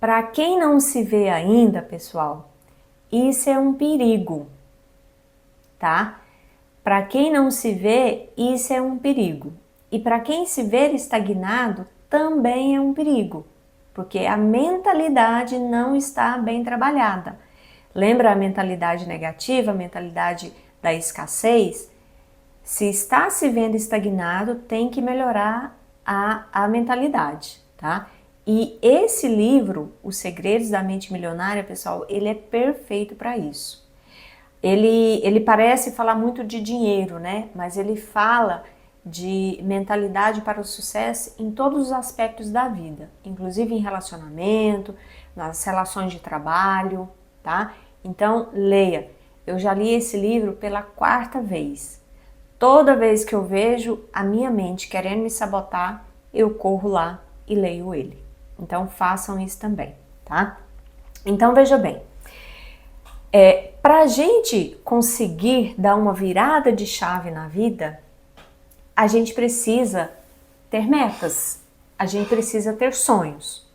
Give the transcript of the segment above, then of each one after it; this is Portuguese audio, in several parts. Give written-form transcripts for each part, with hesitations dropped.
Para quem não se vê ainda, pessoal, isso é um perigo, tá? Para quem não se vê, isso é um perigo. E para quem se vê estagnado, também é um perigo, porque a mentalidade não está bem trabalhada. Lembra a mentalidade negativa, a mentalidade da escassez? Se está se vendo estagnado, tem que melhorar a mentalidade, tá? E esse livro, Os Segredos da Mente Milionária, pessoal, ele é perfeito para isso. Ele parece falar muito de dinheiro, né? Mas ele fala de mentalidade para o sucesso em todos os aspectos da vida, inclusive em relacionamento, nas relações de trabalho, tá? Então, leia. Eu já li esse livro pela 4ª vez. Toda vez que eu vejo a minha mente querendo me sabotar, eu corro lá e leio ele. Então façam isso também, tá? Então veja bem, para a gente conseguir dar uma virada de chave na vida, a gente precisa ter metas, a gente precisa ter sonhos.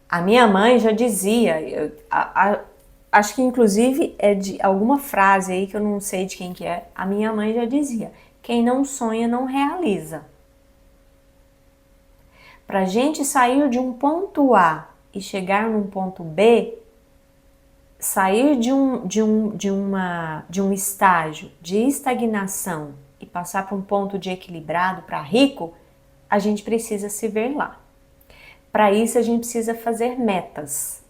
A minha mãe já dizia, acho que inclusive é de alguma frase aí que eu não sei de quem que é, a minha mãe já dizia, quem não sonha não realiza. Para a gente sair de um ponto A e chegar num ponto B, sair de um estágio de estagnação e passar para um ponto de equilibrado para rico, a gente precisa se ver lá. Para isso a gente precisa fazer metas,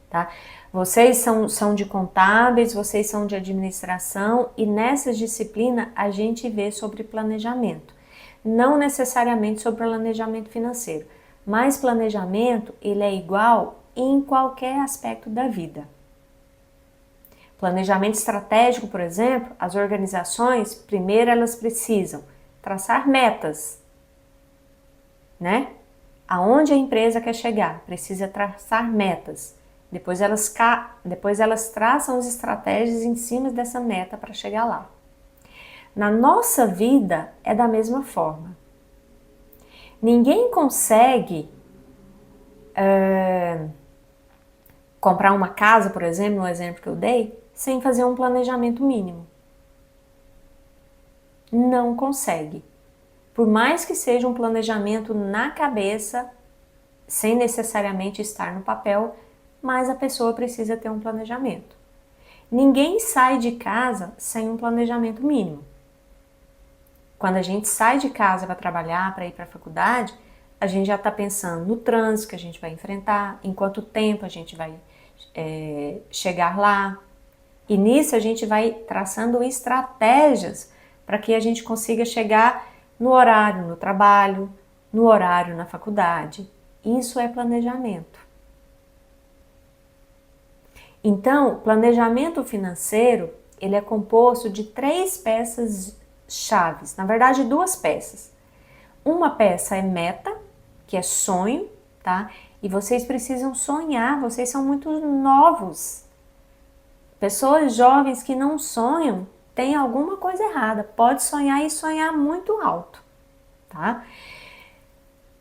tá? Vocês são de contábeis, vocês são de administração e nessas disciplinas a gente vê sobre planejamento. Não necessariamente sobre planejamento financeiro, mas planejamento ele é igual em qualquer aspecto da vida. Planejamento estratégico, por exemplo, as organizações, primeiro elas precisam traçar metas, né? Aonde a empresa quer chegar, precisa traçar metas. Depois elas traçam as estratégias em cima dessa meta para chegar lá. Na nossa vida é da mesma forma. Ninguém consegue comprar uma casa, por exemplo, no exemplo que eu dei, sem fazer um planejamento mínimo. Não consegue. Por mais que seja um planejamento na cabeça, sem necessariamente estar no papel, mas a pessoa precisa ter um planejamento. Ninguém sai de casa sem um planejamento mínimo. Quando a gente sai de casa para trabalhar, para ir para a faculdade, a gente já está pensando no trânsito que a gente vai enfrentar, em quanto tempo a gente vai chegar lá. E nisso a gente vai traçando estratégias para que a gente consiga chegar no horário no trabalho, no horário na faculdade. Isso é planejamento. Então, planejamento financeiro, ele é composto de 3 peças chaves, na verdade 2 peças. Uma peça é meta, que é sonho, tá? E vocês precisam sonhar, vocês são muito novos. Pessoas jovens que não sonham, tem alguma coisa errada. Pode sonhar e sonhar muito alto, tá?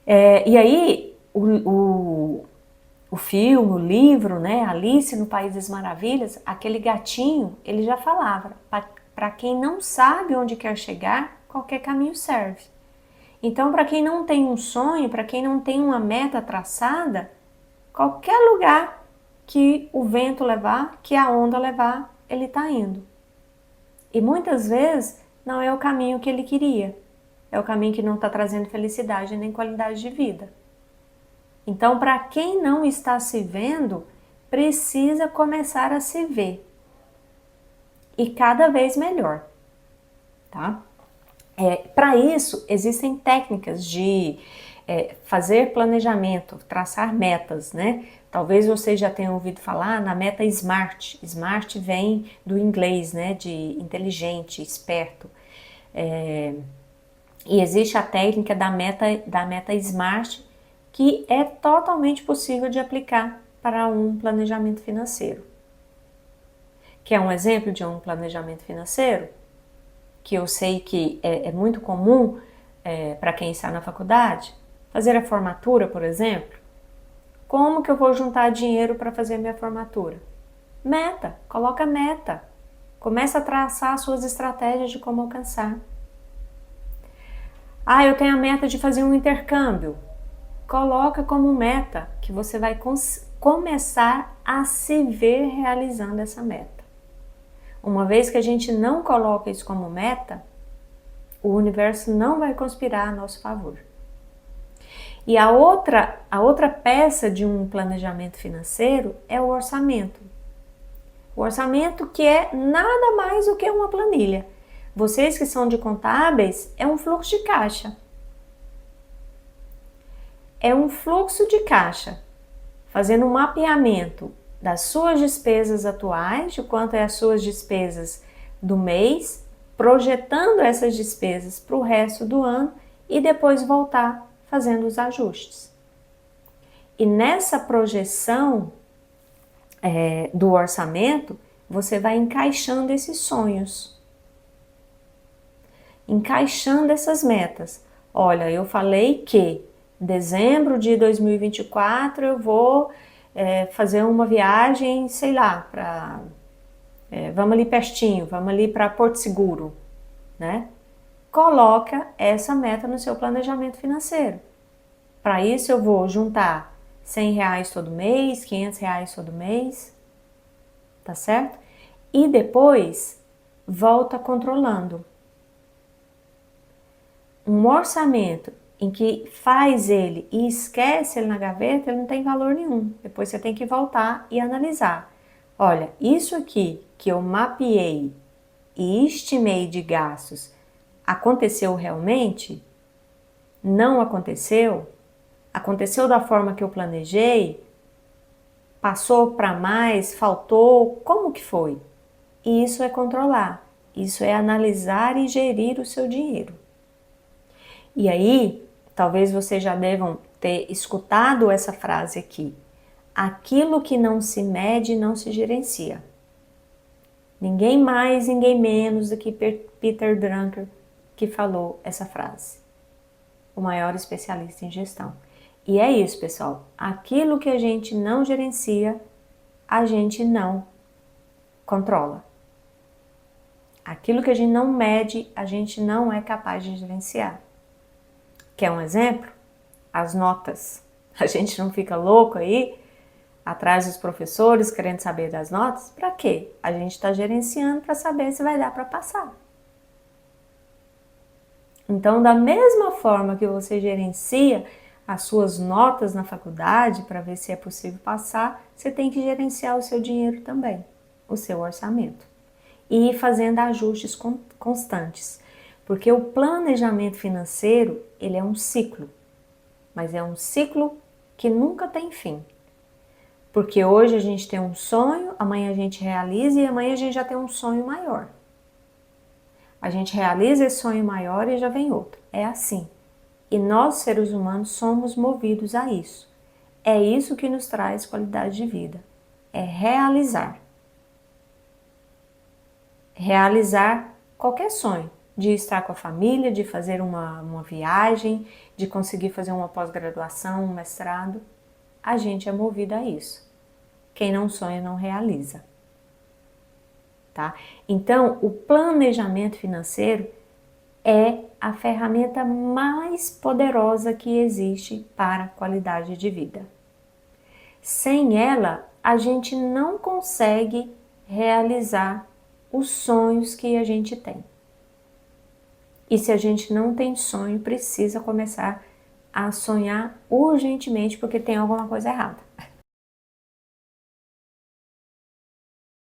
E aí, o filme, o livro, né, Alice no País das Maravilhas, aquele gatinho, ele já falava, para quem não sabe onde quer chegar, qualquer caminho serve. Então, para quem não tem um sonho, para quem não tem uma meta traçada, qualquer lugar que o vento levar, que a onda levar, ele está indo. E muitas vezes não é o caminho que ele queria, é o caminho que não está trazendo felicidade nem qualidade de vida. Então, para quem não está se vendo, precisa começar a se ver. E cada vez melhor, tá? Para isso, existem técnicas de fazer planejamento, traçar metas, né? Talvez vocês já tenham ouvido falar na meta SMART. SMART vem do inglês, né? De inteligente, esperto. E existe a técnica da meta SMART, que é totalmente possível de aplicar para um planejamento financeiro. Quer um exemplo de um planejamento financeiro? Que eu sei que é muito comum para quem está na faculdade? Fazer a formatura, por exemplo. Como que eu vou juntar dinheiro para fazer minha formatura? Meta, coloca meta. Começa a traçar suas estratégias de como alcançar. Ah, eu tenho a meta de fazer um intercâmbio. Coloca como meta que você vai começar a se ver realizando essa meta. Uma vez que a gente não coloca isso como meta, o universo não vai conspirar a nosso favor. E a outra peça de um planejamento financeiro é o orçamento. O orçamento que é nada mais do que uma planilha. Vocês que são de contábeis, é um fluxo de caixa. É um fluxo de caixa, fazendo um mapeamento das suas despesas atuais, de quanto é as suas despesas do mês, projetando essas despesas para o resto do ano e depois voltar fazendo os ajustes. E nessa projeção do orçamento, você vai encaixando esses sonhos, encaixando essas metas. Olha, eu falei que dezembro de 2024 eu vou fazer uma viagem, sei lá, para vamos ali pertinho, vamos ali para Porto Seguro, né? Coloca essa meta no seu planejamento financeiro. Para isso eu vou juntar R$100 todo mês, R$500 todo mês, tá certo? E depois volta controlando. Um orçamento em que faz ele e esquece ele na gaveta, ele não tem valor nenhum. Depois você tem que voltar e analisar. Olha, isso aqui que eu mapeei e estimei de gastos, aconteceu realmente? Não aconteceu? Aconteceu da forma que eu planejei? Passou para mais? Faltou? Como que foi? E isso é controlar. Isso é analisar e gerir o seu dinheiro. E aí, talvez vocês já devam ter escutado essa frase aqui. Aquilo que não se mede não se gerencia. Ninguém mais, ninguém menos do que Peter Drucker que falou essa frase. O maior especialista em gestão. E é isso, pessoal. Aquilo que a gente não gerencia, a gente não controla. Aquilo que a gente não mede, a gente não é capaz de gerenciar. Quer um exemplo? As notas. A gente não fica louco aí, atrás dos professores, querendo saber das notas? Para quê? A gente está gerenciando para saber se vai dar para passar. Então, da mesma forma que você gerencia as suas notas na faculdade para ver se é possível passar, você tem que gerenciar o seu dinheiro também, o seu orçamento. E ir fazendo ajustes constantes. Porque o planejamento financeiro, ele é um ciclo. Mas é um ciclo que nunca tem fim. Porque hoje a gente tem um sonho, amanhã a gente realiza e amanhã a gente já tem um sonho maior. A gente realiza esse sonho maior e já vem outro. É assim. E nós, seres humanos, somos movidos a isso. É isso que nos traz qualidade de vida. É realizar. Realizar qualquer sonho. De estar com a família, de fazer uma viagem, de conseguir fazer uma pós-graduação, um mestrado. A gente é movido a isso. Quem não sonha não realiza. Tá? Então, o planejamento financeiro é a ferramenta mais poderosa que existe para a qualidade de vida. Sem ela, a gente não consegue realizar os sonhos que a gente tem. E se a gente não tem sonho, precisa começar a sonhar urgentemente porque tem alguma coisa errada.